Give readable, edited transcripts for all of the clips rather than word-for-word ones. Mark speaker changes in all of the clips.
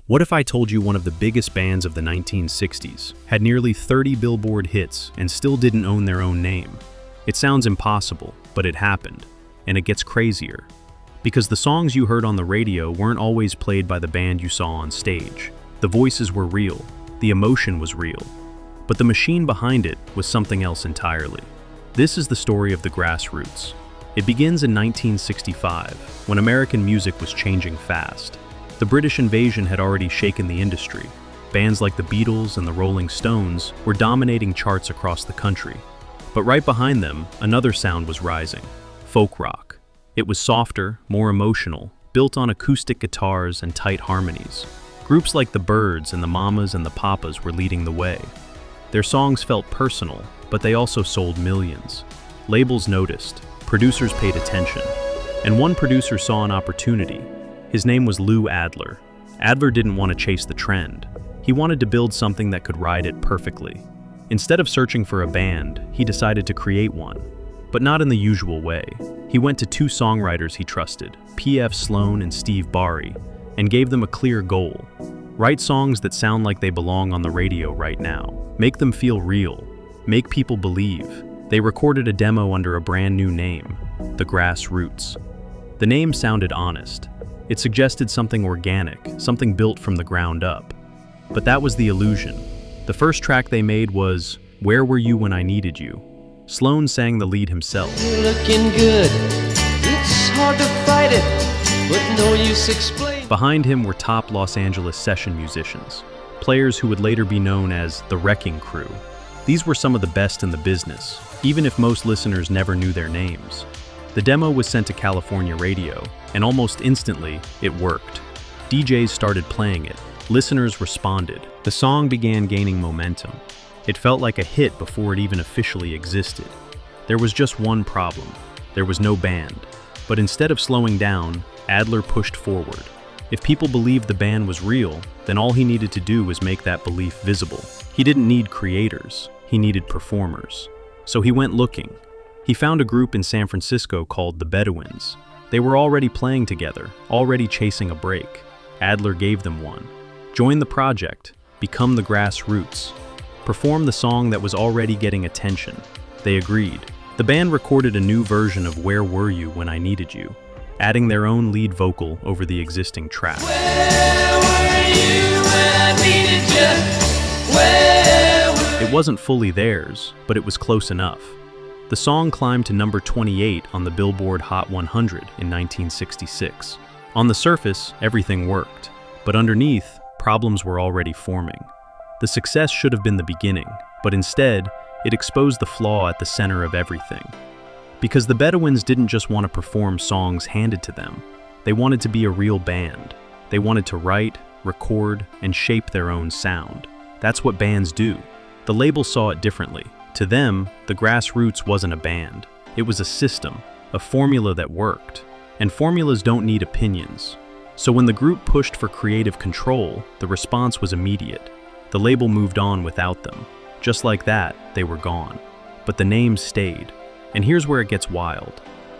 Speaker 1: What if I told you one of the biggest bands of the 1960s had nearly 30 Billboard hits and still didn't own their own name? It sounds impossible, but it happened. And it gets crazier. Because the songs you heard on the radio weren't always played by the band you saw on stage. The voices were real, the emotion was real, but the machine behind it was something else entirely. This is the story of the Grassroots. It begins in 1965, when American music was changing fast. The British invasion had already shaken the industry. Bands like the Beatles and the Rolling Stones were dominating charts across the country. But right behind them, another sound was rising: folk rock. It was softer, more emotional, built on acoustic guitars and tight harmonies. Groups like the Byrds and the Mamas and the Papas were leading the way. Their songs felt personal, but they also sold millions. Labels noticed, producers paid attention, and one producer saw an opportunity. His name was Lou Adler. Adler didn't want to chase the trend. He wanted to build something that could ride it perfectly. Instead of searching for a band, he decided to create one. But not in the usual way. He went to two songwriters he trusted, P.F. Sloan and Steve Barry, and gave them a clear goal. Write songs that sound like they belong on the radio right now. Make them feel real. Make people believe. They recorded a demo under a brand new name, The Grassroots. The name sounded honest. It suggested something organic, something built from the ground up. But that was the illusion. The first track they made was Where Were You When I Needed You? Sloan sang the lead himself.
Speaker 2: You're looking good. It's hard to fight it, but no use explain.
Speaker 1: Behind him were top Los Angeles session musicians, players who would later be known as the Wrecking Crew. These were some of the best in the business, even if most listeners never knew their names. The demo was sent to California radio, and almost instantly, it worked. DJs started playing it. Listeners responded. The song began gaining momentum. It felt like a hit before it even officially existed. There was just one problem. There was no band. But instead of slowing down, Adler pushed forward. If people believed the band was real, then all he needed to do was make that belief visible. He didn't need creators. He needed performers. So he went looking. He found a group in San Francisco called the Bedouins. They were already playing together, already chasing a break. Adler gave them one. Join the project. Become the Grassroots. Perform the song that was already getting attention. They agreed. The band recorded a new version of Where Were You When I Needed You, adding their own lead vocal over the existing track.
Speaker 2: Where were you when I needed you?
Speaker 1: It wasn't fully theirs, but it was close enough. The song climbed to number 28 on the Billboard Hot 100 in 1966. On the surface, everything worked, but underneath, problems were already forming. The success should have been the beginning, but instead, it exposed the flaw at the center of everything. Because the Bedouins didn't just want to perform songs handed to them, they wanted to be a real band. They wanted to write, record, and shape their own sound. That's what bands do. The label saw it differently. To them, the Grassroots wasn't a band. It was a system, a formula that worked. And formulas don't need opinions. So when the group pushed for creative control, the response was immediate. The label moved on without them. Just like that, they were gone. But the name stayed. And here's where it gets wild.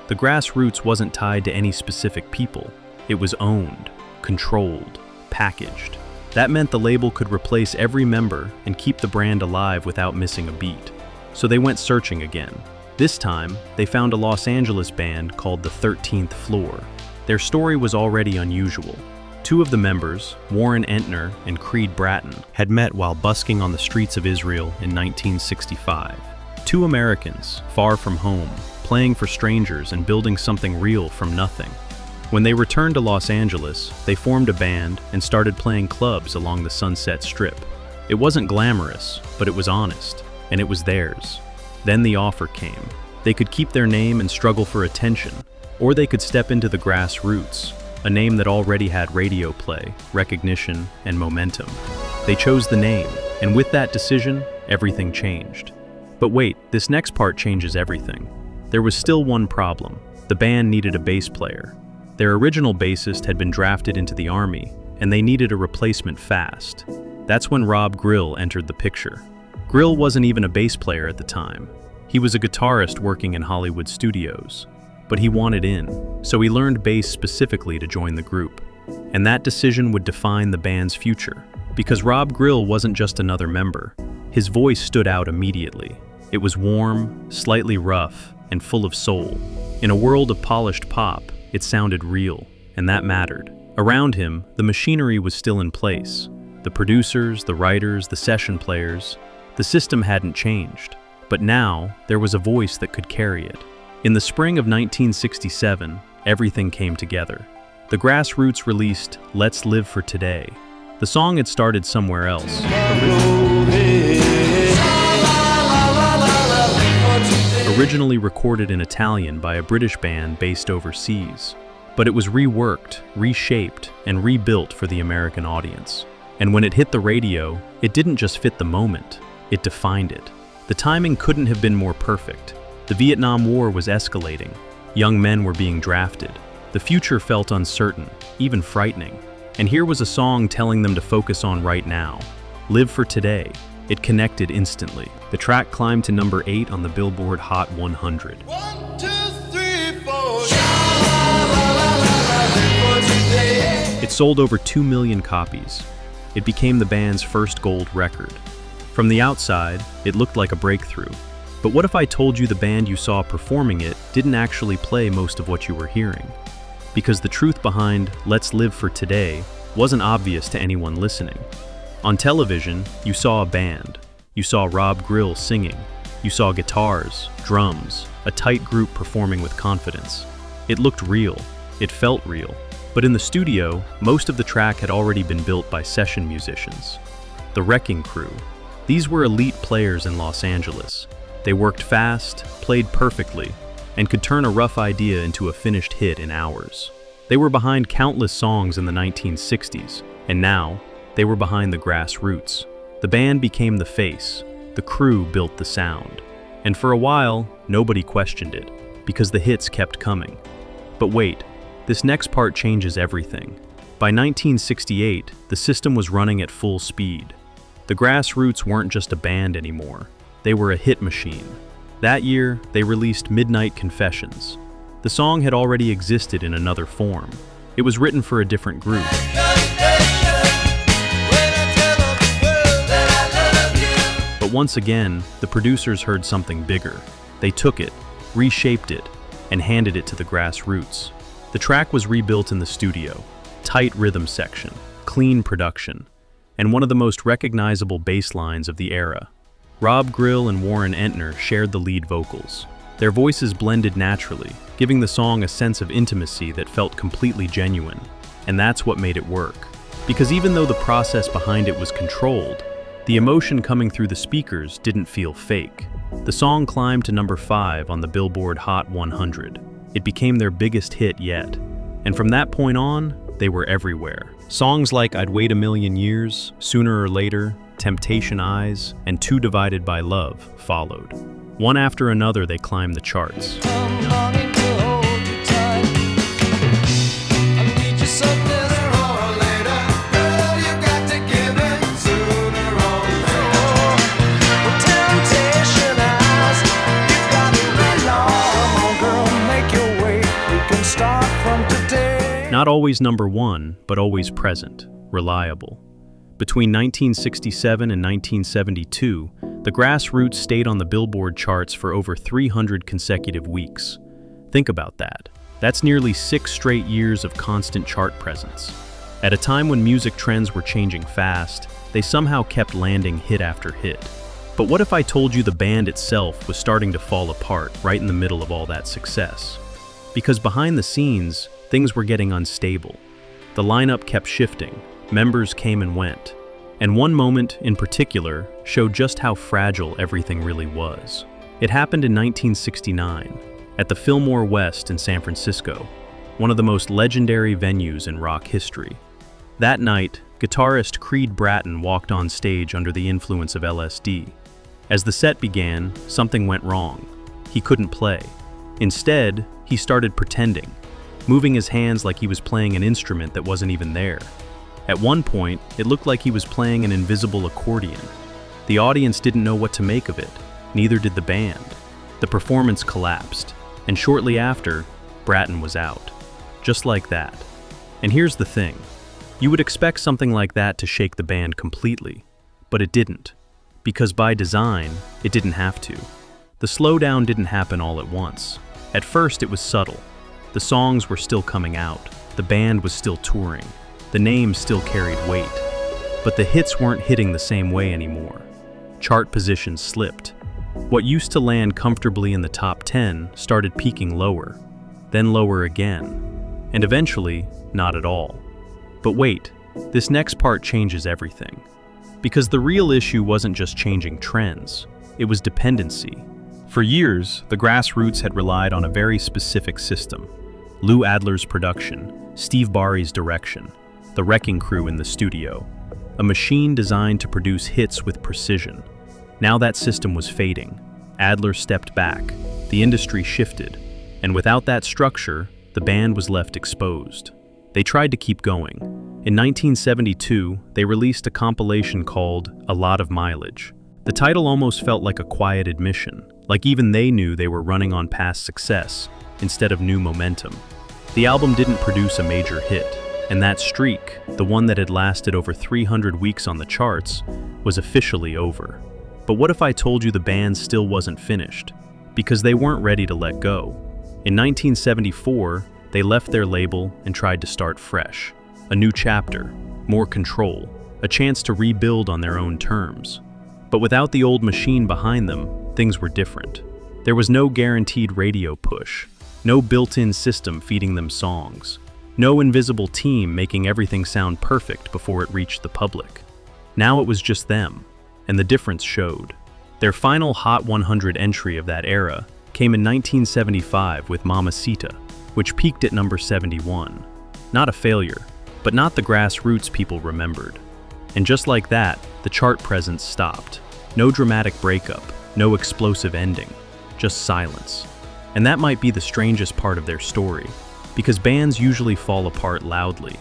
Speaker 1: The Grassroots wasn't tied to any specific people. It was owned, controlled, packaged. That meant the label could replace every member and keep the brand alive without missing a beat. So they went searching again. This time, they found a Los Angeles band called the 13th Floor. Their story was already unusual. Two of the members, Warren Entner and Creed Bratton, had met while busking on the streets of Israel in 1965. Two Americans, far from home, playing for strangers and building something real from nothing. When they returned to Los Angeles, they formed a band and started playing clubs along the Sunset Strip. It wasn't glamorous, but it was honest, and it was theirs. Then the offer came. They could keep their name and struggle for attention, or they could step into the Grassroots, a name that already had radio play, recognition, and momentum. They chose the name, and with that decision, everything changed. But wait, this next part changes everything. There was still one problem. The band needed a bass player. Their original bassist had been drafted into the Army, and they needed a replacement fast. That's when Rob Grill entered the picture. Grill wasn't even a bass player at the time. He was a guitarist working in Hollywood studios. But he wanted in, so he learned bass specifically to join the group. And that decision would define the band's future. Because Rob Grill wasn't just another member. His voice stood out immediately. It was warm, slightly rough, and full of soul. In a world of polished pop, it sounded real, and that mattered. Around him, the machinery was still in place. The producers, the writers, the session players. The system hadn't changed. But now, there was a voice that could carry it. In the spring of 1967, everything came together. The Grassroots released Let's Live for Today. The song had started somewhere else. Originally recorded in Italian by a British band based overseas. But it was reworked, reshaped, and rebuilt for the American audience. And when it hit the radio, it didn't just fit the moment, it defined it. The timing couldn't have been more perfect. The Vietnam War was escalating. Young men were being drafted. The future felt uncertain, even frightening. And here was a song telling them to focus on right now. Live for Today. It connected instantly. The track climbed to number 8 on the Billboard Hot 100.
Speaker 3: 1, 2, 3, 4.
Speaker 1: It sold over 2 million copies. It became the band's first gold record. From the outside, it looked like a breakthrough. But what if I told you the band you saw performing it didn't actually play most of what you were hearing? Because the truth behind Let's Live for Today wasn't obvious to anyone listening. On television, you saw a band. You saw Rob Grill singing. You saw guitars, drums, a tight group performing with confidence. It looked real. It felt real. But in the studio, most of the track had already been built by session musicians. The Wrecking Crew. These were elite players in Los Angeles. They worked fast, played perfectly, and could turn a rough idea into a finished hit in hours. They were behind countless songs in the 1960s, and now, they were behind the Grassroots. The band became the face, the crew built the sound. And for a while, nobody questioned it, because the hits kept coming. But wait, this next part changes everything. By 1968, the system was running at full speed. The Grassroots weren't just a band anymore, they were a hit machine. That year, they released Midnight Confessions. The song had already existed in another form. It was written for a different group. But once again, the producers heard something bigger. They took it, reshaped it, and handed it to the Grassroots. The track was rebuilt in the studio. Tight rhythm section, clean production, and one of the most recognizable bass lines of the era. Rob Grill and Warren Entner shared the lead vocals. Their voices blended naturally, giving the song a sense of intimacy that felt completely genuine. And that's what made it work. Because even though the process behind it was controlled, the emotion coming through the speakers didn't feel fake. The song climbed to number 5 on the Billboard Hot 100. It became their biggest hit yet. And from that point on, they were everywhere. Songs like I'd Wait a Million Years, Sooner or Later, Temptation Eyes, and Two Divided by Love followed. One after another, they climbed the charts. Not always number 1, but always present, reliable. Between 1967 and 1972, the Grassroots stayed on the Billboard charts for over 300 consecutive weeks. Think about that. That's nearly 6 straight years of constant chart presence. At a time when music trends were changing fast, they somehow kept landing hit after hit. But what if I told you the band itself was starting to fall apart right in the middle of all that success? Because behind the scenes, things were getting unstable. The lineup kept shifting, members came and went, and one moment in particular showed just how fragile everything really was. It happened in 1969, at the Fillmore West in San Francisco, one of the most legendary venues in rock history. That night, guitarist Creed Bratton walked on stage under the influence of LSD. As the set began, something went wrong. He couldn't play. Instead, he started pretending, moving his hands like he was playing an instrument that wasn't even there. At one point, it looked like he was playing an invisible accordion. The audience didn't know what to make of it, neither did the band. The performance collapsed, and shortly after, Bratton was out. Just like that. And here's the thing, You would expect something like that to shake the band completely, but it didn't, because by design, it didn't have to. The slowdown didn't happen all at once. At first, it was subtle. The songs were still coming out, the band was still touring, the name still carried weight, but the hits weren't hitting the same way anymore. Chart positions slipped. What used to land comfortably in the top 10 started peaking lower, then lower again, and eventually, not at all. But wait, this next part changes everything. Because the real issue wasn't just changing trends, it was dependency. For years, the Grassroots had relied on a very specific system. Lou Adler's production, Steve Barry's direction, the Wrecking Crew in the studio, a machine designed to produce hits with precision. Now that system was fading. Adler stepped back, the industry shifted, and without that structure, the band was left exposed. They tried to keep going. In 1972, they released a compilation called A Lot of Mileage. The title almost felt like a quiet admission, like even they knew they were running on past success instead of new momentum. The album didn't produce a major hit, and that streak, the one that had lasted over 300 weeks on the charts, was officially over. But what if I told you the band still wasn't finished? Because they weren't ready to let go. In 1974, they left their label and tried to start fresh. A new chapter, more control, a chance to rebuild on their own terms. But without the old machine behind them, things were different. There was no guaranteed radio push, no built-in system feeding them songs, no invisible team making everything sound perfect before it reached the public. Now it was just them, and the difference showed. Their final Hot 100 entry of that era came in 1975 with Mamacita, which peaked at number 71. Not a failure, but not the Grassroots people remembered. And just like that, the chart presence stopped. No dramatic breakup, no explosive ending, just silence. And that might be the strangest part of their story, because bands usually fall apart loudly.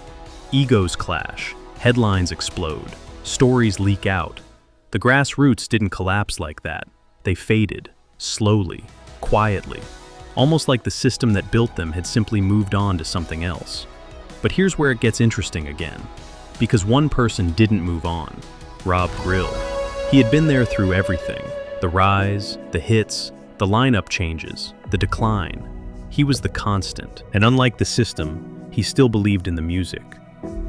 Speaker 1: Egos clash, headlines explode, stories leak out. The Grassroots didn't collapse like that. They faded, slowly, quietly, almost like the system that built them had simply moved on to something else. But here's where it gets interesting again, because one person didn't move on, Rob Grill. He had been there through everything, the rise, the hits, the lineup changes, the decline. He was the constant, and unlike the system, he still believed in the music.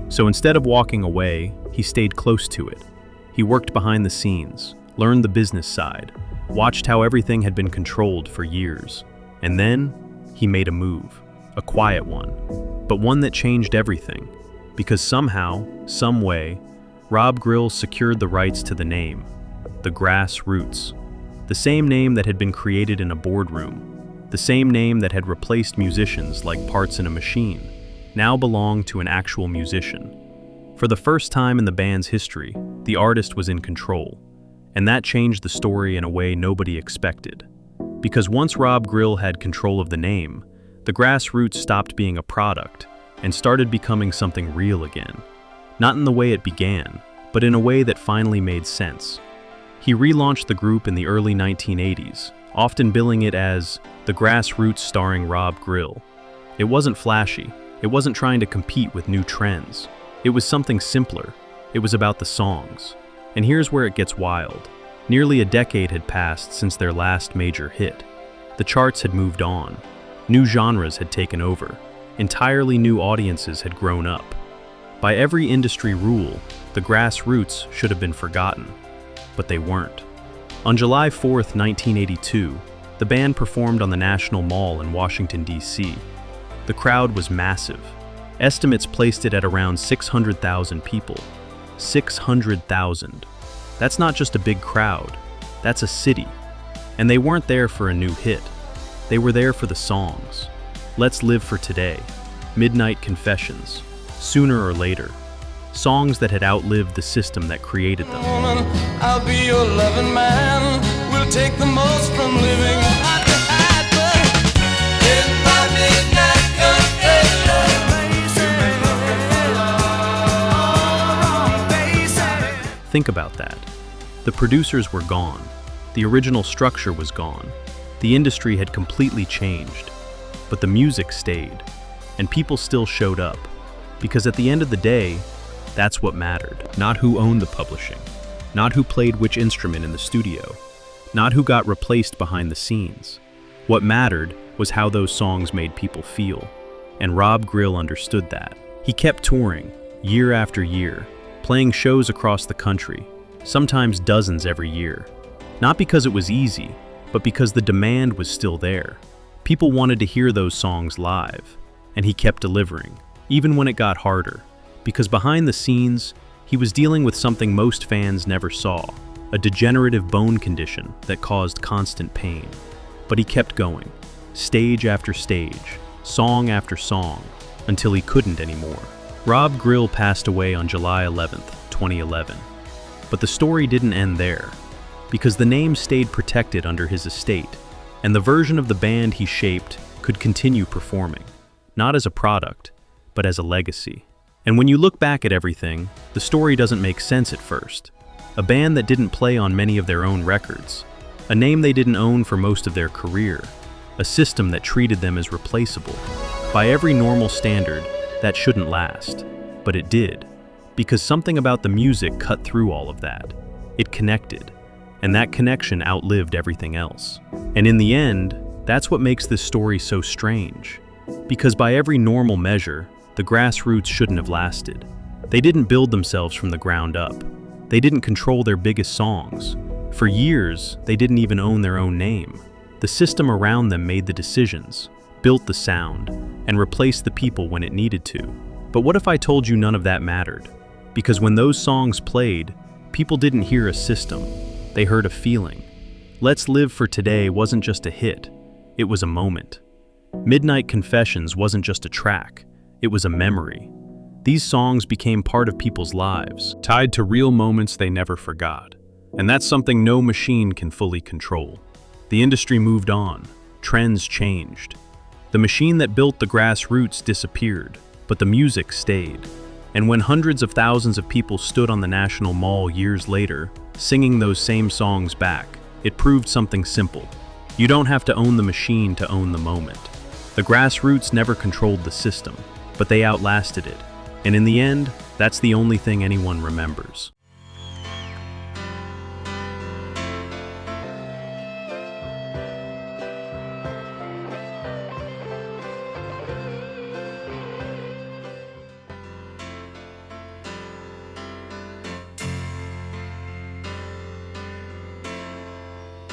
Speaker 1: So instead of walking away, he stayed close to it. He worked behind the scenes, learned the business side, watched how everything had been controlled for years. And then, he made a move, a quiet one, but one that changed everything. Because somehow, some way, Rob Grill secured the rights to the name, the Grassroots. The same name that had been created in a boardroom, the same name that had replaced musicians like parts in a machine, now belonged to an actual musician. For the first time in the band's history, the artist was in control, and that changed the story in a way nobody expected. Because once Rob Grill had control of the name, the Grassroots stopped being a product and started becoming something real again. Not in the way it began, but in a way that finally made sense. He relaunched the group in the early 1980s, often billing it as the Grassroots starring Rob Grill. It wasn't flashy, it wasn't trying to compete with new trends. It was something simpler. It was about the songs. And here's where it gets wild. Nearly a decade had passed since their last major hit. The charts had moved on. New genres had taken over. Entirely new audiences had grown up. By every industry rule, the Grassroots should have been forgotten. But they weren't. On July 4th, 1982, the band performed on the National Mall in Washington, D.C. The crowd was massive. Estimates placed it at around 600,000 people. 600,000. That's not just a big crowd, that's a city. And they weren't there for a new hit. They were there for the songs. Let's Live for Today, Midnight Confessions, Sooner or Later. Songs that had outlived the system that created them.
Speaker 3: I'll be your loving man. We'll take the most from living.
Speaker 1: Think about that. The producers were gone. The original structure was gone. The industry had completely changed. But the music stayed. And people still showed up. Because at the end of the day, That's what mattered. Not who owned the publishing, not who played which instrument in the studio, not who got replaced behind the scenes. What mattered was how those songs made people feel, and Rob Grill understood that. He kept touring, year after year, playing shows across the country, sometimes dozens every year. Not because it was easy, but because the demand was still there. People wanted to hear those songs live, and he kept delivering, even when it got harder, because behind the scenes, he was dealing with something most fans never saw, a degenerative bone condition that caused constant pain. But he kept going, stage after stage, song after song, until he couldn't anymore. Rob Grill passed away on July 11th, 2011. But the story didn't end there, because the name stayed protected under his estate, and the version of the band he shaped could continue performing, not as a product, but as a legacy. And when you look back at everything, the story doesn't make sense at first. A band that didn't play on many of their own records, a name they didn't own for most of their career, a system that treated them as replaceable. By every normal standard, that shouldn't last, but it did, because something about the music cut through all of that. It connected, and that connection outlived everything else. And in the end, that's what makes this story so strange, because by every normal measure, the Grassroots shouldn't have lasted. They didn't build themselves from the ground up. They didn't control their biggest songs. For years, they didn't even own their own name. The system around them made the decisions, built the sound, and replaced the people when it needed to. But what if I told you none of that mattered? Because when those songs played, people didn't hear a system, they heard a feeling. Let's Live for Today wasn't just a hit, it was a moment. Midnight Confessions wasn't just a track, it was a memory. These songs became part of people's lives, tied to real moments they never forgot. And that's something no machine can fully control. The industry moved on, trends changed. The machine that built the Grassroots disappeared, but the music stayed. And when hundreds of thousands of people stood on the National Mall years later, singing those same songs back, it proved something simple. You don't have to own the machine to own the moment. The Grassroots never controlled the system, but they outlasted it. And in the end, that's the only thing anyone remembers.